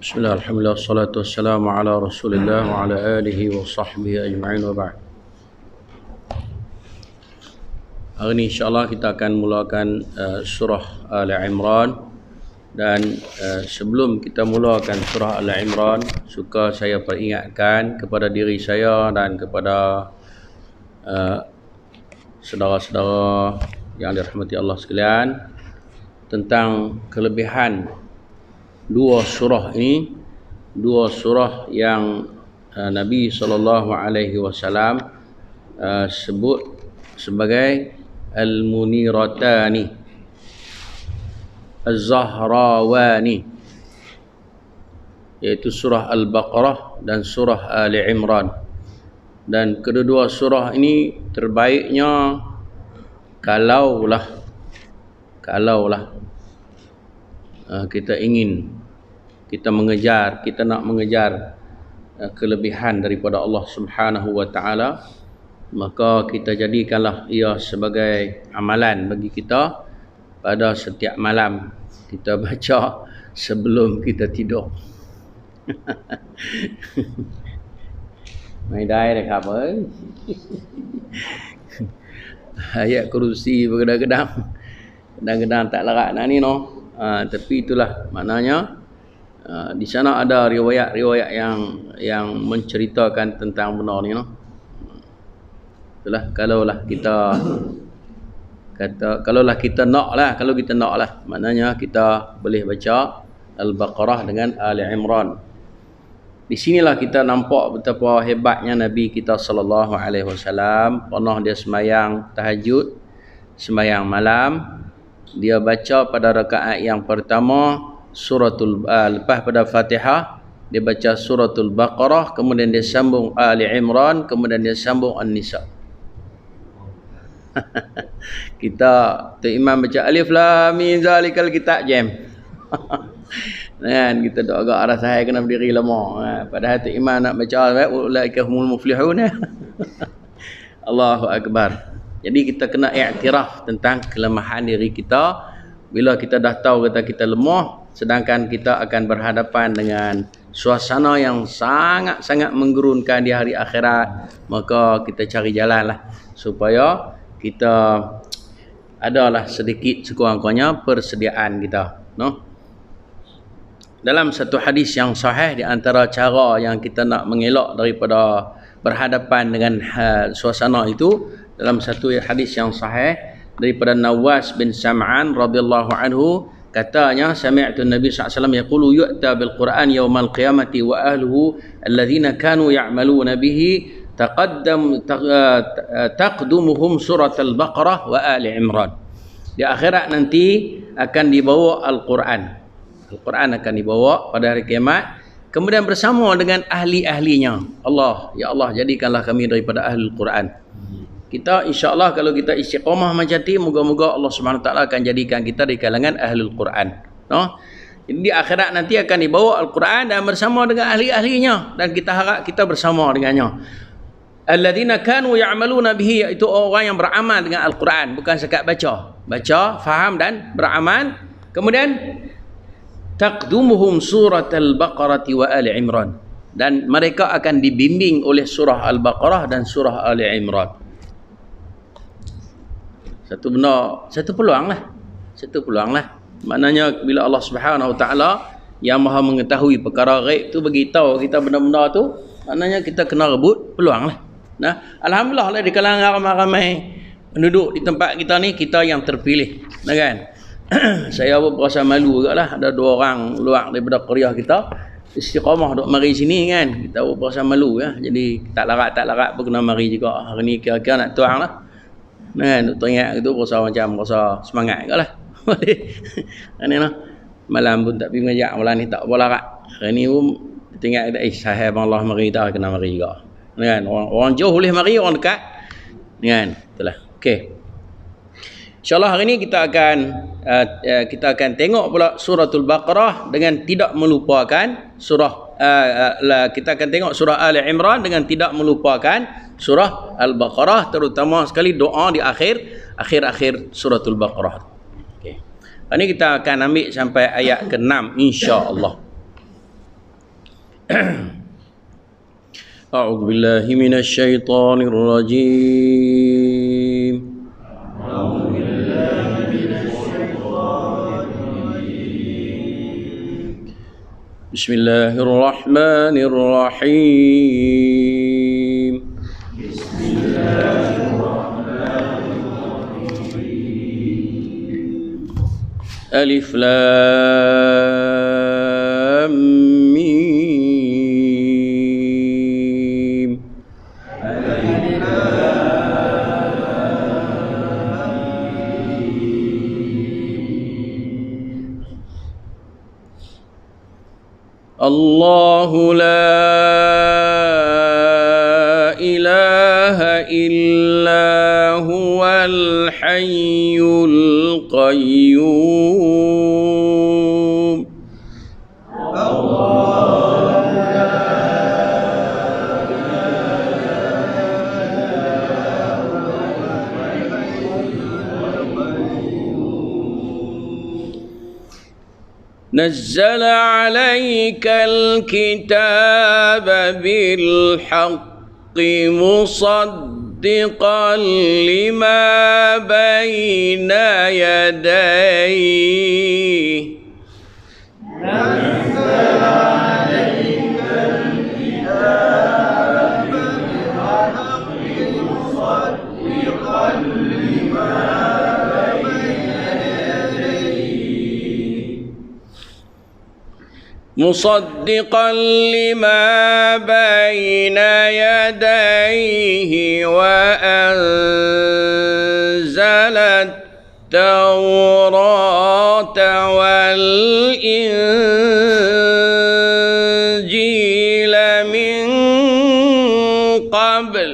Bismillah, alhamdulillah, salatu wassalamu ala rasulillah wa ala alihi wa sahbihi ajma'in wa ba'd. Hari ini insyaAllah kita akan mulakan surah Al-Imran. Dan sebelum kita mulakan surah Al-Imran, suka saya peringatkan kepada diri saya dan kepada saudara-saudara yang dirahmati Allah sekalian tentang kelebihan dua surah ini, dua surah yang Nabi SAW sebut sebagai Al-Muniratani, Az-Zahrawani, iaitu surah Al-Baqarah dan surah Ali Imran. Dan kedua-dua surah ini terbaiknya kalaulah kita nak mengejar kelebihan daripada Allah Subhanahu wa taala, maka kita jadikanlah ia sebagai amalan bagi kita pada setiap malam kita baca sebelum kita tidur. Mai dai dah apa? Ayat kursi kadang-kadang tak larat nak ni no. Tapi itulah maknanya di sana ada riwayat-riwayat yang menceritakan tentang benar ni no. Itulah kalau kita naklah, maknanya kita boleh baca Al-Baqarah dengan Ali Imran. Di sinilah kita nampak betapa hebatnya Nabi kita sallallahu alaihi wasallam. Pernah dia sembahyang tahajud, sembahyang malam, dia baca pada rakaat yang pertama lepas pada Fatihah dia baca suratul Baqarah, kemudian dia sambung Ali Imran, kemudian dia sambung An-Nisa. Kita tu imam baca Alif Lam Mim zalikal kitab jam. Kan kita doa agak arah saya kena berdiri lama. Padahal tu imam nak baca ulaika humul muflihun. Allahu akbar. Jadi kita kena iktiraf tentang kelemahan diri kita. Bila kita dah tahu kita lemah, sedangkan kita akan berhadapan dengan suasana yang sangat-sangat menggerunkan di hari akhirat, maka kita cari jalan lah supaya kita adalah sedikit sekurang-kurangnya persediaan kita, no? Dalam satu hadis yang sahih, di antara cara yang kita nak mengelak daripada berhadapan dengan suasana itu, dalam satu hadis yang sahih daripada Nawas bin Sam'an radhiyallahu anhu, katanya sami'tu Nabi SAW yaqulu yu'ta bil Qur'an yawmal qiyamati wa ahluhu alladhina kanu ya'maluna bihi taqdumuhum surat Al-Baqarah wa Ali Imran. Di akhirat nanti akan dibawa Al-Quran. Al-Quran akan dibawa pada hari kiamat, kemudian bersama dengan ahli-ahlinya. Allah, ya Allah, jadikanlah kami daripada ahli Al-Quran. Kita insya-Allah kalau kita istiqamah macam ni, moga-moga Allah Subhanahu taala akan jadikan kita di kalangan ahlul Quran, no? Jadi di akhirat nanti akan dibawa Al-Quran dan bersama dengan ahli-ahlinya, dan kita harap kita bersama dengannya. Alladzina kanu ya'maluna bihi, iaitu orang yang beramal dengan Al-Quran, bukan sekat baca, faham dan beramal. Kemudian taqdumuhum surat Al-Baqarah wa Ali Imran, dan mereka akan dibimbing oleh surah Al-Baqarah dan surah Ali Imran. Satu peluang lah. Maknanya bila Allah Subhanahu Wa Taala yang Maha mengetahui perkara ghaib tu beritahu kita benda-benda tu, maknanya kita kena rebut peluang lah. Nah, alhamdulillah lah di kalangan ramai-ramai penduduk di tempat kita ni, kita yang terpilih, nah kan? Saya pun berasa malu jugalah, ada dua orang luar daripada Korea kita istiqamah duk mari sini kan, kita pun berasa malu ya. Jadi tak larat pun kena mari juga. Hari ni kira-kira nak tuang lah. Nah, nak teringat gitu rasa semangat jugalah. Ini lah. Malam pun tak pergi mengajak, malam ni tak boleh larat. Hari ni pun teringat sahih Allah mari, kita kena mari juga. Kan, orang jauh boleh mari, orang dekat kan, itulah. Okey, InsyaAllah hari ini kita akan tengok pula suratul Baqarah dengan tidak melupakan kita akan tengok surah Ali Imran dengan tidak melupakan surah Al-Baqarah, terutama sekali doa di akhir suratul Baqarah. Okey. Hari ini kita akan ambil sampai ayat ke-6 insya-Allah. أعوذ بالله من الشيطان الرجيم. بسم الله الرحمن الرحيم. ألف لام ميم. الله لا إله إلا هو الحي القيوم. نزل عليك الكتاب بالحق مصدقا لما بين يديه. نزل عليك الكتاب بالحق مصدقا لما مصدقا لما بين يديه وأنزل التوراة والإنجيل من قبل.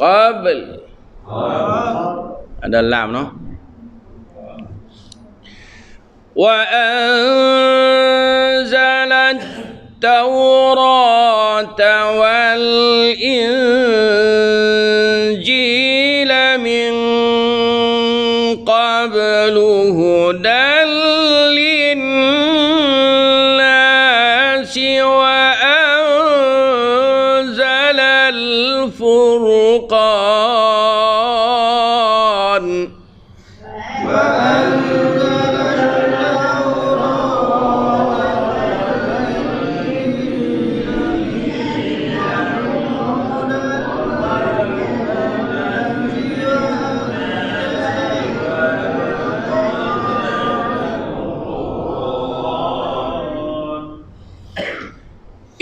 قبل ada lam no. وأنزل التوراة والإنجيل من قبل هدى للناس وأنزل الفرقان.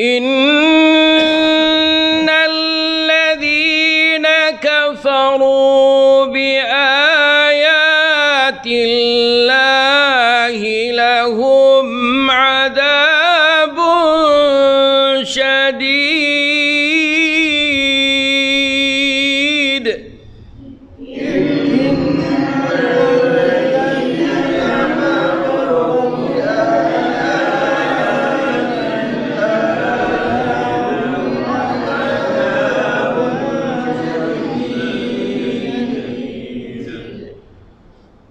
إن الذين كفروا بآيات الله لهم عذاب شديد.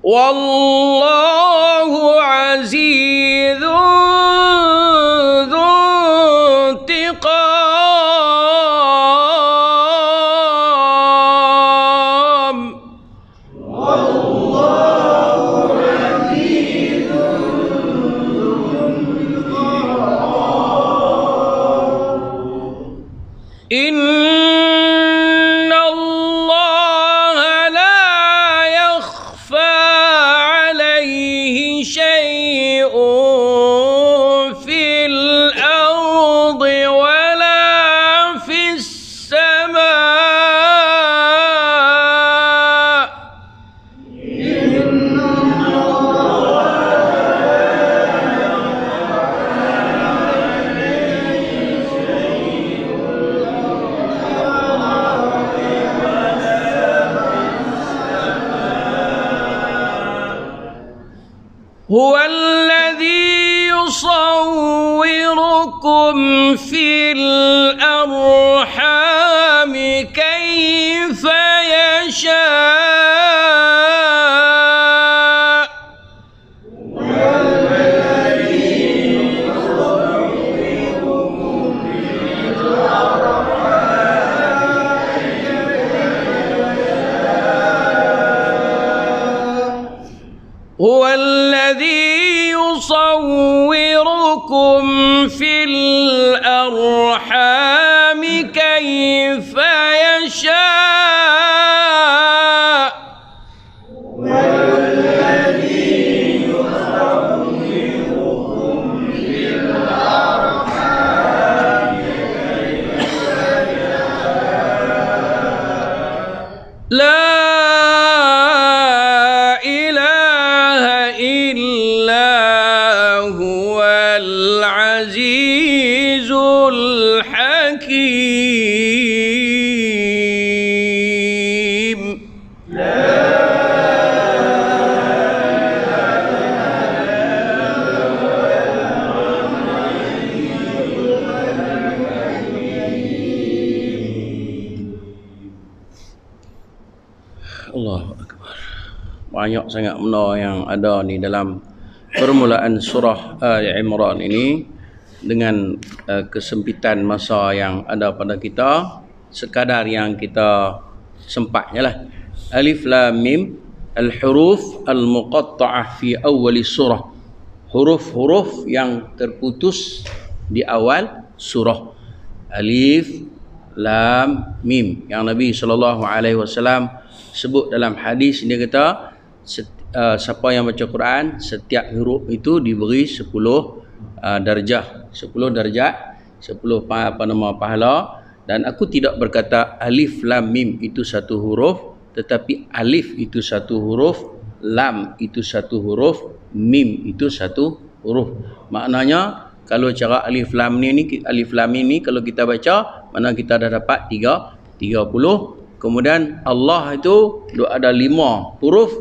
والله عزيز ذو انتقام. والله عزيز ذو انتقام. إن الله لا يخفى عليه شيء في الأرض ولا في السماء. في الأرحام كيف يشاء هو الذي يصوركم في الأرحام كيف يشاء والذي يصوركم في الأرحام كيف يشاء لا العزيز الحكيم Allahu Akbar. Banyak sangat benda yang ada di dalam permulaan surah Ali Imran ini. Dengan kesempitan masa yang ada pada kita, sekadar yang kita sempatnya lah. Alif Lam Mim al-huruf al-muqatta'ah fi awal surah, huruf-huruf yang terputus di awal surah. Alif Lam Mim yang Nabi SAW sebut dalam hadis, dia kata siapa yang baca Quran, setiap huruf itu diberi 10 darjah, 10 darjat, 10 pahala. Dan aku tidak berkata alif lam mim itu satu huruf, tetapi alif itu satu huruf, lam itu satu huruf, mim itu satu huruf. Maknanya kalau cara alif lam ni kalau kita baca, mana kita dah dapat 30. Kemudian Allah itu ada 5 huruf,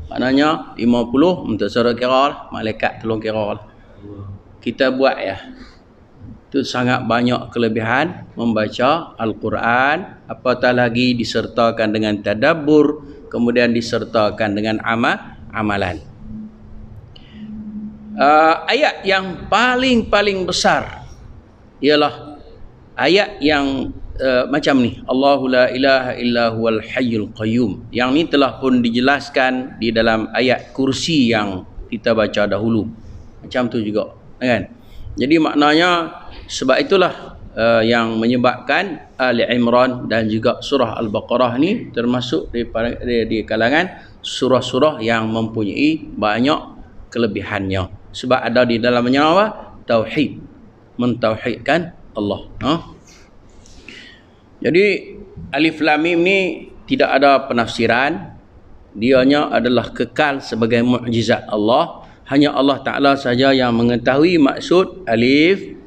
maknanya 50 untuk saudara kira lah, malaikat tolong kira lah. Kita buat ya. Itu sangat banyak kelebihan membaca Al-Quran, apatah lagi disertakan dengan tadabbur, kemudian disertakan dengan amalan. Ayat yang paling besar ialah ayat yang macam ni, Allahu la ilaha illa huwal hayyul qayyum. Yang ni telah pun dijelaskan di dalam ayat kursi yang kita baca dahulu. Macam tu juga, kan? Jadi maknanya sebab itulah yang menyebabkan Ali Imran dan juga surah Al-Baqarah ni termasuk di kalangan surah-surah yang mempunyai banyak kelebihannya. Sebab ada di dalamnya apa? Tauhid, mentauhidkan Allah. Jadi Alif Lam Mim ni tidak ada penafsiran, dianya adalah kekal sebagai mukjizat Allah. Hanya Allah Ta'ala saja yang mengetahui maksud Alif,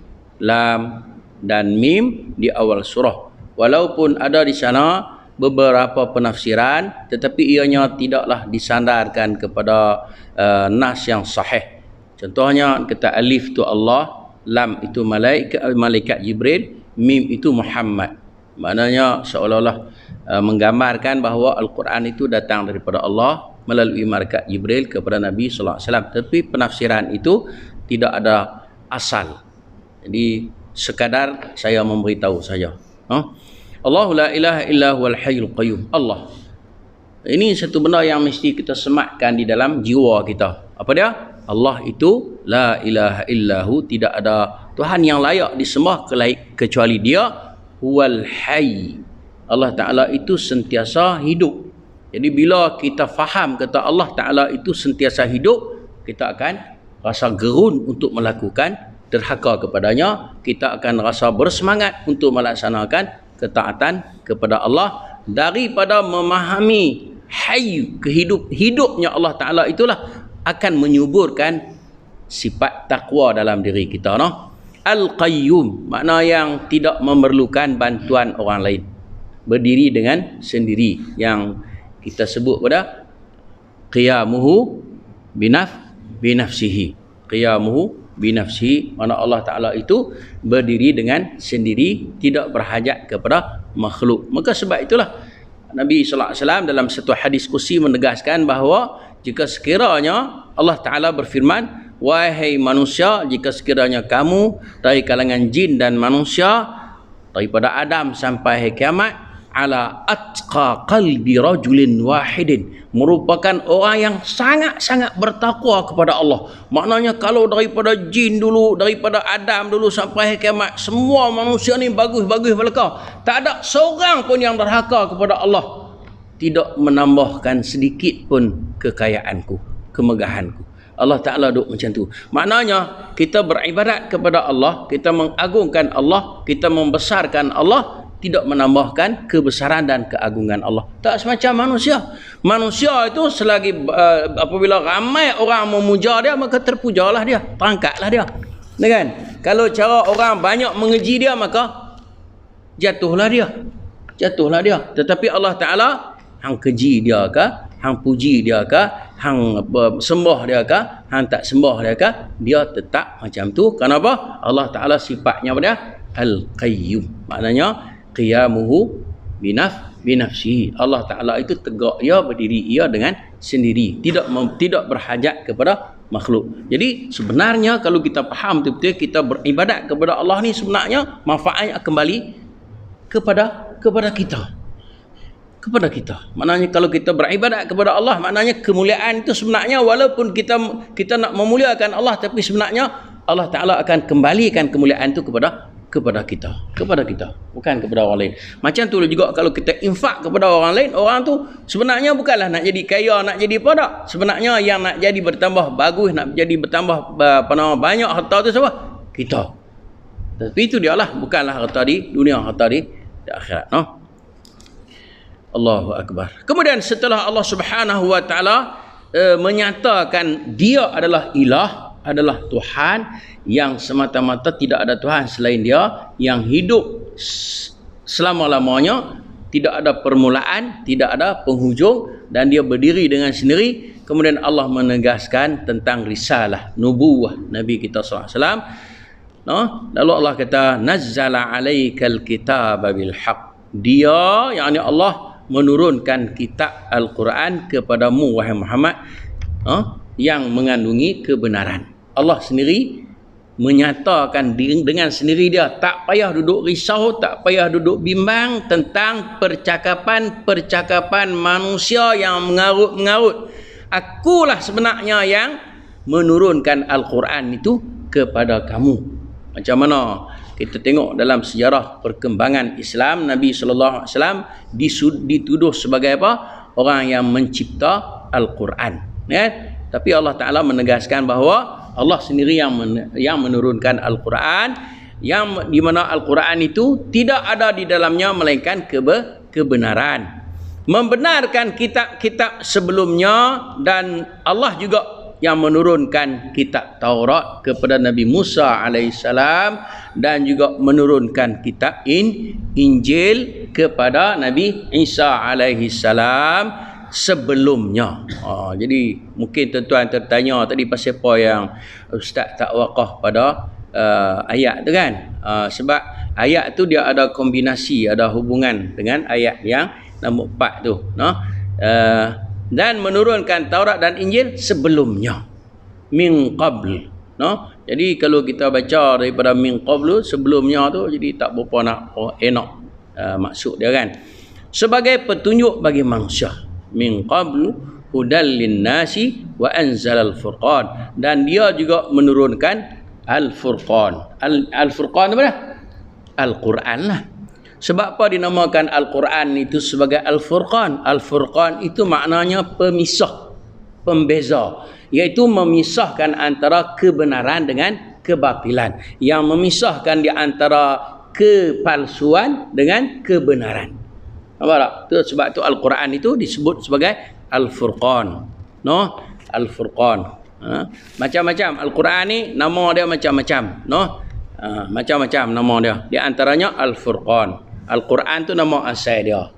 Lam dan Mim di awal surah. Walaupun ada di sana beberapa penafsiran, tetapi ianya tidaklah disandarkan kepada nas yang sahih. Contohnya kata Alif itu Allah, Lam itu malaikat Jibril, Mim itu Muhammad. Maknanya seolah-olah menggambarkan bahawa Al-Quran itu datang daripada Allah melalui malaikat Jibril kepada Nabi sallallahu alaihi wasallam. Tapi penafsiran itu tidak ada asal. Jadi sekadar saya memberitahu saja. Allahu la ilaha illa huwal hayyul qayyum. Allah. Ini satu benda yang mesti kita sematkan di dalam jiwa kita. Apa dia? Allah itu la ilaha illahu, tidak ada Tuhan yang layak disembah kecuali Dia. Huwal hayy. Allah Ta'ala itu sentiasa hidup. Jadi bila kita faham kata Allah Ta'ala itu sentiasa hidup, kita akan rasa gerun untuk melakukan derhaka kepadanya. Kita akan rasa bersemangat untuk melaksanakan ketaatan kepada Allah. Daripada memahami hayy, hidupnya Allah Ta'ala itulah akan menyuburkan sifat takwa dalam diri kita. Al-Qayyum, makna yang tidak memerlukan bantuan orang lain, berdiri dengan sendiri, yang kita sebut pada qiyamuhu binafsihi, qiyamuhu binafsihi, mana Allah Ta'ala itu berdiri dengan sendiri, tidak berhajat kepada makhluk. Maka sebab itulah Nabi sallallahu alaihi wasallam dalam satu hadis kursi menegaskan bahawa jika sekiranya Allah Ta'ala berfirman, wahai manusia, jika sekiranya kamu dari kalangan jin dan manusia, daripada Adam sampai hari kiamat, ala atqa qalbi rajulin wahidin, merupakan orang yang sangat-sangat bertakwa kepada Allah. Maknanya kalau daripada jin dulu, daripada Adam dulu sampai hari kiamat, semua manusia ni bagus-bagus belaka, tak ada seorang pun yang derhaka kepada Allah, tidak menambahkan sedikit pun kekayaanku, kemegahanku. Allah Ta'ala duk macam tu. Maknanya kita beribadat kepada Allah, kita mengagungkan Allah, kita membesarkan Allah, tidak menambahkan kebesaran dan keagungan Allah. Tak semacam manusia. Manusia itu selagi apabila ramai orang memuja dia, maka terpujalah dia, terangkatlah dia. Kan? Kalau cara orang banyak mengeji dia, maka jatuhlah dia. Jatuhlah dia. Tetapi Allah Ta'ala, hang keji dia ke, hang puji dia ke, hang sembah dia ke, hang tak sembah dia ke, dia tetap macam tu. Kenapa? Allah Ta'ala sifatnya pada Al-Qayyum. Maknanya qiyamuhu binafsihi. Allah Ta'ala itu tegak ia, berdiri ia dengan sendiri, tidak berhajat kepada makhluk. Jadi sebenarnya kalau kita faham betul-betul, kita beribadat kepada Allah ni sebenarnya manfaatnya kembali kepada kita. Kepada kita. Maknanya kalau kita beribadat kepada Allah, maknanya kemuliaan itu sebenarnya, walaupun kita nak memuliakan Allah, tapi sebenarnya Allah Ta'ala akan kembalikan kemuliaan itu kepada kita, bukan kepada orang lain. Macam tu juga kalau kita infak kepada orang lain, orang tu sebenarnya bukanlah nak jadi kaya, nak jadi apa tak. Sebenarnya yang nak jadi bertambah bagus, nak jadi bertambah banyak harta tu siapa? Kita. Tapi itu dia lah, bukanlah harta di dunia, harta di akhirat. No? Allahu Akbar. Kemudian setelah Allah Subhanahu Wa Ta'ala menyatakan dia adalah ilah, adalah Tuhan yang semata-mata tidak ada Tuhan selain dia, yang hidup selama-lamanya, tidak ada permulaan, tidak ada penghujung, dan dia berdiri dengan sendiri. Kemudian Allah menegaskan tentang risalah, nubuwah Nabi kita sallallahu alaihi wasallam. No? Lalu Allah kata, nazzala alaikal kitaba bil haqq. Dia, yakni Allah, menurunkan kitab Al-Quran kepadamu wahai Muhammad, yang mengandungi kebenaran. Allah sendiri menyatakan dengan sendiri dia, tak payah duduk risau, tak payah duduk bimbang tentang percakapan manusia yang mengarut-mengarut. Akulah sebenarnya yang menurunkan Al-Quran itu kepada kamu. Macam mana kita tengok dalam sejarah perkembangan Islam, Nabi sallallahu alaihi wasallam dituduh sebagai apa? Orang yang mencipta Al-Quran. Ya? Tapi Allah Ta'ala menegaskan bahawa Allah sendiri yang menurunkan Al-Quran, yang di mana Al-Quran itu tidak ada di dalamnya melainkan kebenaran. Membenarkan kitab-kitab sebelumnya, dan Allah juga yang menurunkan kitab Taurat kepada Nabi Musa alaihissalam, dan juga menurunkan kitab Injil kepada Nabi Isa alaihissalam sebelumnya. Jadi mungkin tuan-tuan tertanya tadi pasal apa yang Ustaz tak wakaf pada ayat tu kan. Sebab ayat tu dia ada kombinasi, ada hubungan dengan ayat yang nombor 4 tu, no? Dan menurunkan Taurat dan Injil sebelumnya, min qabl, no? Jadi kalau kita baca daripada min qablu, sebelumnya tu, jadi tak berapa nak enak maksud dia kan, sebagai petunjuk bagi manusia. Min qablu hudal linnasi wa anzalal furqan, dan dia juga menurunkan al-furqan. Al-furqan apa dah? Al-Quran lah. Sebab apa dinamakan Al-Quran itu sebagai Al-Furqan? Al-Furqan itu maknanya pemisah, pembeza, iaitu memisahkan antara kebenaran dengan kebatilan, yang memisahkan di antara kepalsuan dengan kebenaran. Nampak tak? Itu sebab itu Al-Quran itu disebut sebagai Al-Furqan. No? Al-Furqan. Macam-macam. Al-Quran ni nama dia macam-macam. No? Macam-macam nama dia. Di antaranya Al-Furqan. Al-Quran tu nama asal dia.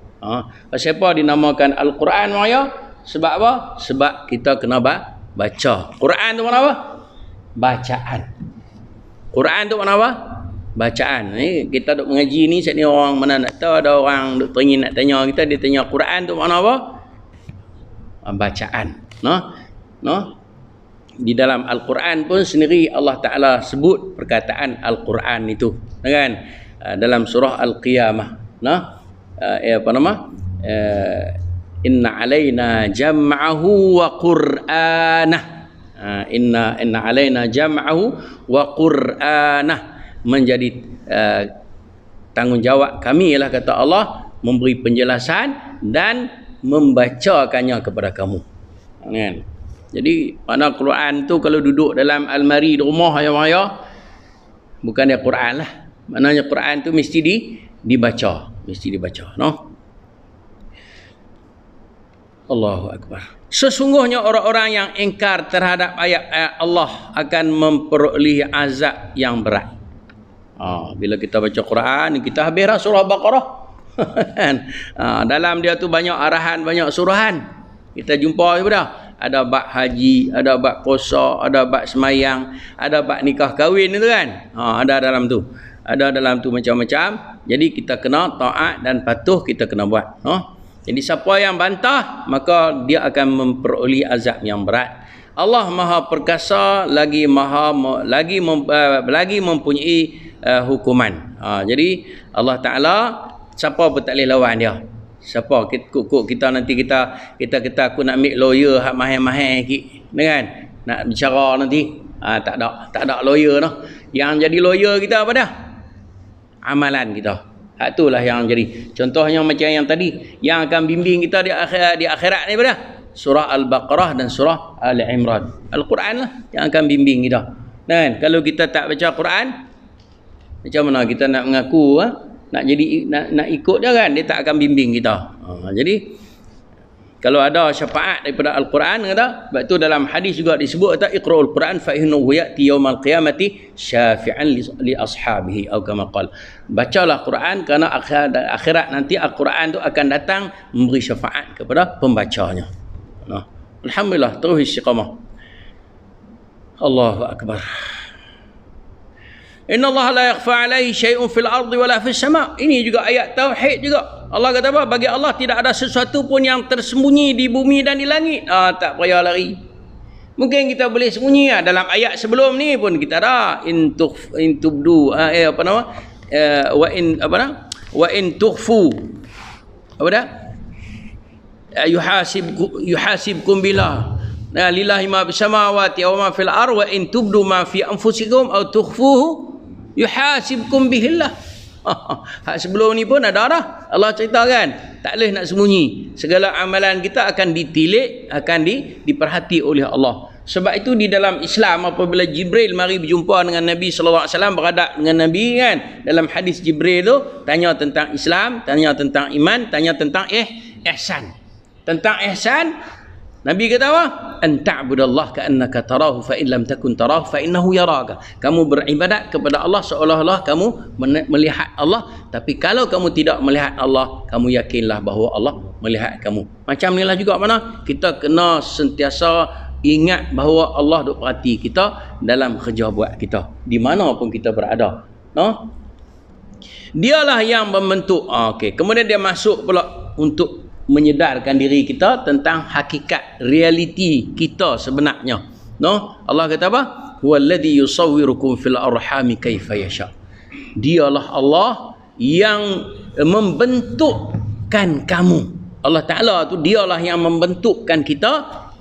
Pasal apa dinamakan Al-Quran Maya? Sebab apa? Sebab kita kena baca. Quran tu mana apa? Bacaan. Quran tu makna apa? Bacaan. Ni kita duk mengaji ni, set ni orang mana nak tahu, ada orang duk teringin nak tanya kita, dia tanya Quran tu makna apa? Bacaan. Di dalam Al-Quran pun sendiri Allah Ta'ala sebut perkataan Al-Quran itu, kan? Dalam surah Al-Qiyamah, inna alaina jam'ahu wa qur'anah. Inna alaina jam'ahu wa qur'anah, menjadi tanggungjawab kami ialah, kata Allah, memberi penjelasan dan membacakannya kepada kamu, kan? Jadi mana Quran tu kalau duduk dalam almari di rumah ayah-ayah, bukan dia Quran lah. Maknanya Quran tu mesti dibaca, Allahu Akbar. Sesungguhnya orang-orang yang ingkar terhadap ayat-ayat Allah akan memperoleh azab yang berat. Bila kita baca Quran, kita habis dah surah Baqarah. Dalam dia tu banyak arahan, banyak suruhan. Kita jumpa dah. Ada bab haji, ada bab puasa, ada bab semayang, ada bab nikah kahwin itu kan. Ada dalam tu. Ada dalam tu macam-macam. Jadi kita kena taat dan patuh, kita kena buat. Jadi siapa yang bantah, maka dia akan memperoleh azab yang berat. Allah Maha Perkasa, lagi mempunyai hukuman. Jadi Allah Taala, siapa pun tak boleh lawan dia. Siapa kita nanti kita aku nak ambil lawyer hak mahal-mahal sikit, kan? Nak bicara nanti, tak ada lawyer dah. Yang jadi lawyer kita apa dah? Amalan kita. Hak itulah yang jadi. Contohnya macam yang tadi, yang akan bimbing kita di akhirat ni apa dah? Surah Al-Baqarah dan surah Ali Imran. Al-Quran lah yang akan bimbing kita. Kan? Kalau kita tak baca Quran, macam mana kita nak mengaku nak jadi nak ikut dia, kan? Dia tak akan bimbing kita. Jadi kalau ada syafaat daripada Al-Quran, kata, sebab tu dalam hadis juga disebut, kata iqra'ul Quran fa innahu ya'ti yaumal qiyamati syafi'an li ashabihi atau kama qala. Bacalah Quran kerana akhirat nanti Al-Quran tu akan datang memberi syafaat kepada pembacanya. Alhamdulillah, terus istiqamah. Allahu akbar. Inna Allah la yakhfa alaihi syai'un fil ardi wala fis sama'. Ini juga ayat tauhid juga. Allah kata apa? Bagi Allah tidak ada sesuatu pun yang tersembunyi di bumi dan di langit. Tak payah lari. Mungkin kita boleh sembunyi dalam ayat sebelum ni pun kita ada intubdu wa in tukhfu apa dah? Yuhasibkum billah. Lillahi ma fis samawati wa ma fil ardi wa in tubdu ma fi anfusikum aw tukhfuhu yuhasibkum bihillah. Hak sebelum ni pun ada dah. Allah ceritakan, tak boleh nak sembunyi. Segala amalan kita akan ditilik, akan diperhati oleh Allah. Sebab itu di dalam Islam, apabila Jibril mari berjumpa dengan Nabi sallallahu alaihi wasallam, berhadap dengan Nabi, kan, dalam hadis Jibril tu tanya tentang Islam, tanya tentang iman, tanya tentang ihsan. Tentang ihsan, Nabi kata apa? An ta'budallah ka'annaka tarahu fa in lam takun tarahu fa innahu yaraka. Kamu beribadat kepada Allah seolah-olah kamu melihat Allah, tapi kalau kamu tidak melihat Allah, kamu yakinlah bahawa Allah melihat kamu. Macam inilah juga mana kita kena sentiasa ingat bahawa Allah duk perhati kita dalam kerja buat kita, di mana pun kita berada. Dialah yang membentuk. Okey, kemudian dia masuk pula untuk menyedarkan diri kita tentang hakikat realiti kita sebenarnya. Allah kata apa? Huwallazi yusawwirukum fil arhami kaifa yasha. Dialah Allah yang membentukkan kamu. Allah Taala tu dialah yang membentukkan kita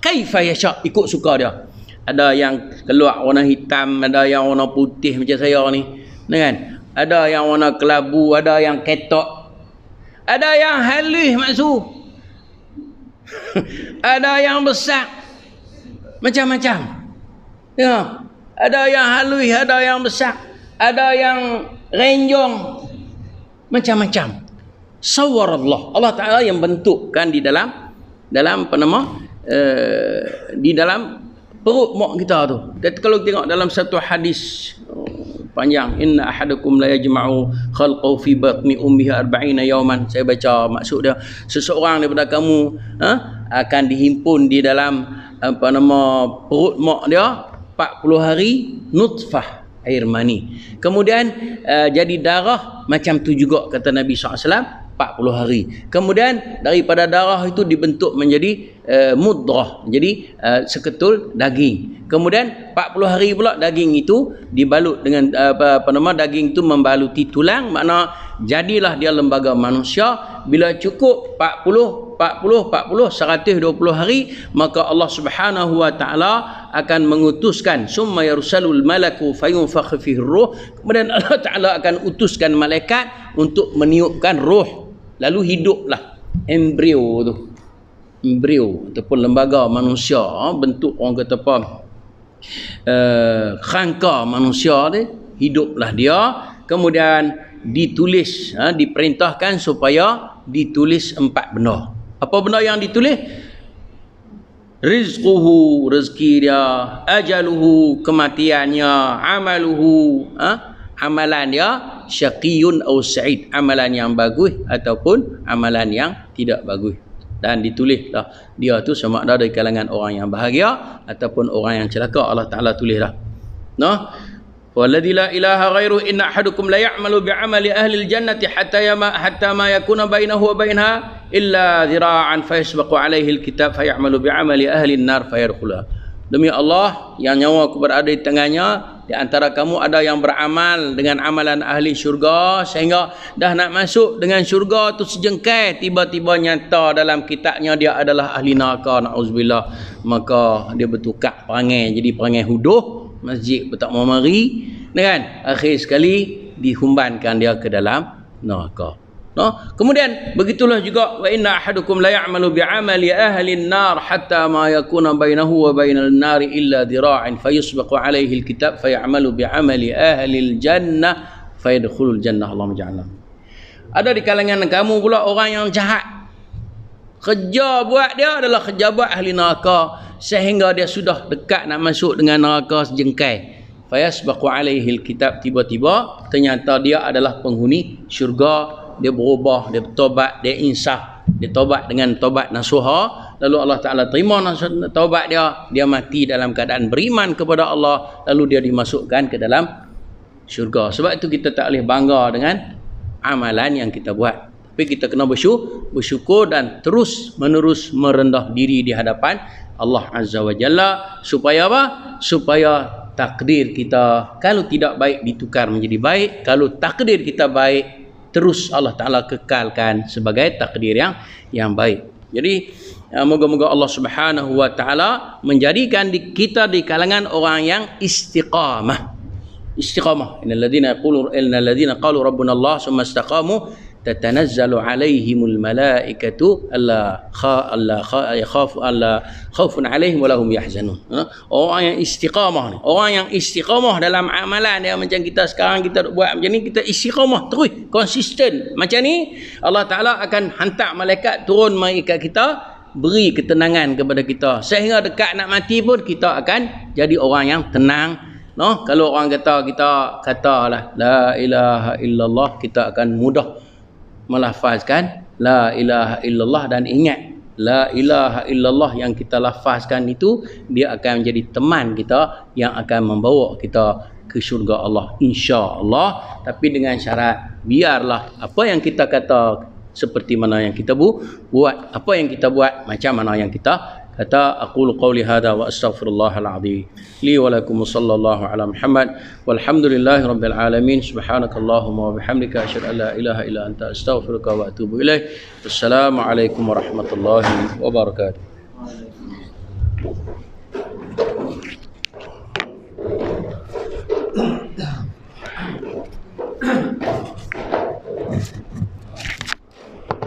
kaifa yasha, ikut suka dia. Ada yang keluar warna hitam, ada yang warna putih macam saya ni, kan? Ada yang warna kelabu, ada yang ketok, ada yang halus maksud, ada yang besar, macam-macam. Ya, ada yang halus, ada yang besar, ada yang renjong, macam-macam. Sawwarallah, Allah Taala yang bentukkan di dalam apa nama, di dalam perut mak kita tu. Dan kalau tengok dalam satu hadis panjang, inna ahadakum la yajma'u khalqahu fi batni ummihi 40 yawman. Saya baca maksud dia, seseorang daripada kamu akan dihimpun di dalam apa nama perut mak dia 40 hari nutfah. air mani. Kemudian jadi darah macam tu juga kata Nabi SAW 40 hari. Kemudian daripada darah itu dibentuk menjadi mudrah, jadi seketul daging. Kemudian 40 hari pula daging itu dibalut dengan daging itu membaluti tulang, makna jadilah dia lembaga manusia. Bila cukup 40 120 hari, maka Allah Subhanahu wa taala akan mengutuskan summa yarsalul malaku fayunfakh fihi ruh. Kemudian Allah taala akan utuskan malaikat untuk meniupkan roh, lalu hiduplah embrio tu, embrio ataupun lembaga manusia, bentuk orang kata apa, khangka manusia ni, hiduplah dia. Kemudian ditulis, diperintahkan supaya ditulis 4 benda. Apa benda yang ditulis? Rizquhu, rezeki dia, ajaluhu, kematiannya, amaluhu, amalan dia, syaqiyun atau sa'id, amalan yang bagus ataupun amalan yang tidak bagus. Dan ditulislah dia tu sama ada dari kalangan orang yang bahagia ataupun orang yang celaka. Allah Ta'ala tulislah. Noh. Walladzi la ilaha ghairu inna ahadukum la ya'malu bi'amali ahli al-jannati hatta ma yakuna bainahu wa bainaha illa dhira'an fayasbaqu alaihi al-kitab fay'amalu bi'amali ahli an-nar fayadkhuluha. Demi Allah yang nyawa aku berada di tengahnya, di antara kamu ada yang beramal dengan amalan ahli syurga sehingga dah nak masuk dengan syurga tu sejengkai, tiba-tiba nyata dalam kitabnya dia adalah ahli neraka, na'udzubillah. Maka dia bertukar perangai jadi perangai huduh, masjid pun tak mau mari, kan? Akhir sekali dihumbankan dia ke dalam neraka. No? Kemudian begitulah juga wa inna ahadukum la ya'malu bi'amali ahli an-nar hatta ma yakuna bainahu wa bainal nari illa dhira'in fayusbaqu alaihi al-kitab fay'amalu bi'amali ahli al-jannah fayadkhulul jannah. Allahumma ja'alna. Ada di kalangan kamu pula orang yang jahat. Kerja buat dia adalah kerja buat ahli neraka sehingga dia sudah dekat nak masuk dengan neraka sejengkai. Fayasbaqu alaihi al-kitab, tiba-tiba ternyata dia adalah penghuni syurga. Dia berubah, dia bertobat, dia insaf, dia tobat dengan tobat nasuha, lalu Allah Ta'ala terima tobat dia, dia mati dalam keadaan beriman kepada Allah, lalu dia dimasukkan ke dalam syurga. Sebab itu kita tak boleh bangga dengan amalan yang kita buat, tapi kita kena bersyukur dan terus menerus merendah diri di hadapan Allah Azza wa Jalla. Supaya apa? Supaya takdir kita kalau tidak baik ditukar menjadi baik, kalau takdir kita baik terus Allah Ta'ala kekalkan sebagai takdir yang baik. Jadi moga-moga Allah Subhanahu wa Ta'ala menjadikan kita di kalangan orang yang istiqamah. Istiqamah. Innal ladzina qalu rabbuna Allah summa istaqamu tatanazzalu alaihimul malaikatu alla khaufun alaihim wa lahum yahzanun. Orang yang istiqamah ni, orang yang istiqamah dalam amalan dia, macam kita sekarang kita buat macam ni, kita istiqamah terus konsisten macam ni, Allah Ta'ala akan hantar malaikat turun mai kat kita, beri ketenangan kepada kita sehingga dekat nak mati pun kita akan jadi orang yang tenang. No, kalau orang kita katalah la ilaha illallah, kita akan mudah melafazkan la ilaha illallah, dan ingat la ilaha illallah yang kita lafazkan itu dia akan menjadi teman kita yang akan membawa kita ke syurga Allah insya-Allah. Tapi dengan syarat biarlah apa yang kita kata seperti mana yang kita buat, apa yang kita buat macam mana yang kita kata. Aqulu qawli hadha wa astaghfirullahal azim li wa lakum, sallallahu ala Muhammad walhamdulillahi rabbil alamin. Subhanakallahumma wa bihamdika asyhadu an la ilaha illa anta astaghfiruka wa atubu ilaik. Wassalamu alaikum warahmatullahi wabarakatuh.